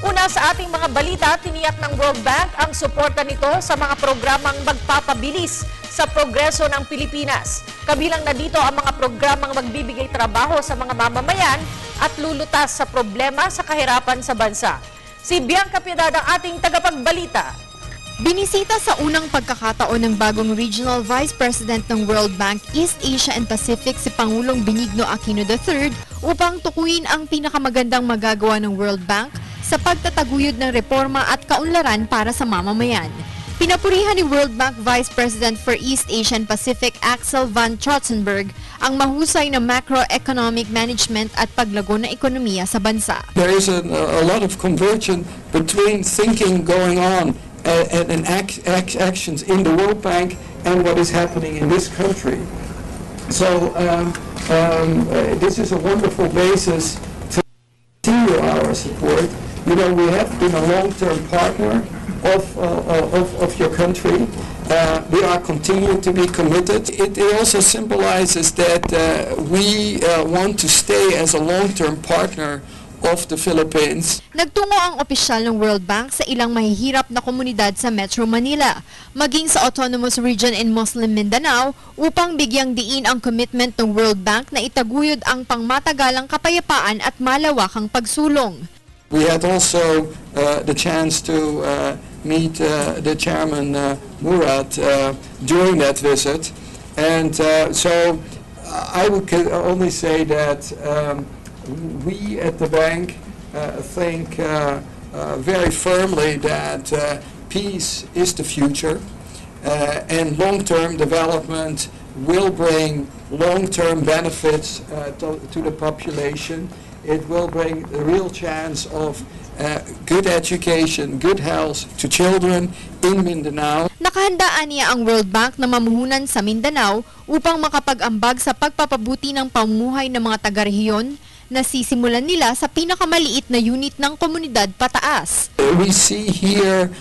Una sa ating mga balita, tiniyak ng World Bank ang suporta nito sa mga programang magpapabilis sa progreso ng Pilipinas. Kabilang na dito ang mga programang magbibigay trabaho sa mga mamamayan at lulutas sa problema sa kahirapan sa bansa. Si Bianca Piedad ang ating tagapagbalita. Binisita sa unang pagkakataon ng bagong Regional Vice President ng World Bank East Asia and Pacific si Pangulong Benigno Aquino III upang tukuyin ang pinakamagandang magagawa ng World Bank sa pagtataguyod ng reforma at kaunlaran para sa mamamayan. Pinapurihan ni World Bank Vice President for East Asia and Pacific Axel Van Trotzenberg ang mahusay na macroeconomic management at paglago ng ekonomiya sa bansa. There is a lot of convergence between thinking going on and actions in the World Bank and what is happening in this country. So this is a wonderful basis to continue our support. You know, we have been a long-term partner of your country. We are continuing to be committed. It also symbolizes that we want to stay as a long-term partner of the Philippines. Nagtungo ang opisyal ng World Bank sa ilang mahihirap na komunidad sa Metro Manila, maging sa Autonomous Region in Muslim Mindanao upang bigyang diin ang commitment ng World Bank na itaguyod ang pangmatagalang kapayapaan at malawakang pagsulong. We had also the chance to meet the chairman Murad during that visit, and so I would only say that we at the bank think very firmly that peace is the future, and long-term development will bring long-term benefits to the population. It will bring the real chance of good education, good health to children in Mindanao. Nakahandaan niya ang World Bank na mamuhunan sa Mindanao upang makapag-ambag sa pagpapabuti ng pamumuhay ng mga taga-rehiyon na sisimulan nila sa pinakamaliit na unit ng komunidad pataas. We see here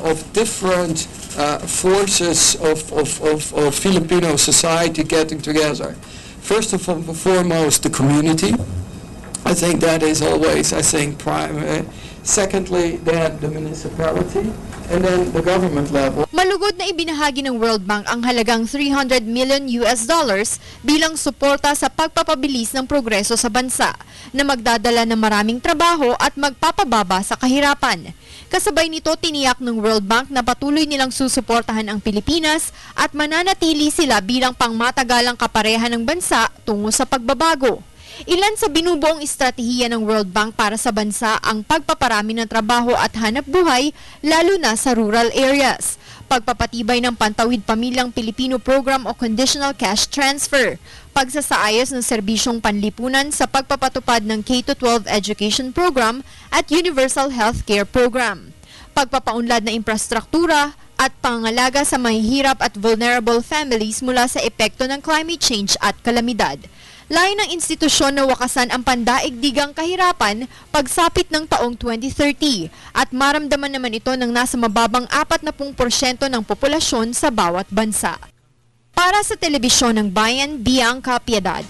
of different forces of Filipino society getting together. First and foremost, the community. I think that is always, primary. Secondly, then the municipality, and then the government level. Malugod na ibinahagi ng World Bank ang halagang $300 million bilang suporta sa pagpapabilis ng progreso sa bansa na magdadala ng maraming trabaho at magpapababa sa kahirapan. Kasabay nito, tiniyak ng World Bank na patuloy nilang susuportahan ang Pilipinas at mananatili sila bilang pangmatagalang kapareha ng bansa tungo sa pagbabago. Ilan sa binubuong estratehiya ng World Bank para sa bansa ang pagpaparami ng trabaho at hanap buhay, lalo na sa rural areas. Pagpapatibay ng Pantawid Pamilyang Pilipino Program o Conditional Cash Transfer. Pagsasaayos ng serbisyong panlipunan sa pagpapatupad ng K-12 Education Program at Universal Healthcare Program. Pagpapaunlad na infrastruktura at pangangalaga sa mahihirap at vulnerable families mula sa epekto ng climate change at kalamidad. Layo ng institusyon na wakasan ang pandaigdigang kahirapan pagsapit ng taong 2030 at maramdaman naman ito ng nasa mababang 40% ng populasyon sa bawat bansa. Para sa Telebisyon ng Bayan, Bianca Piedad.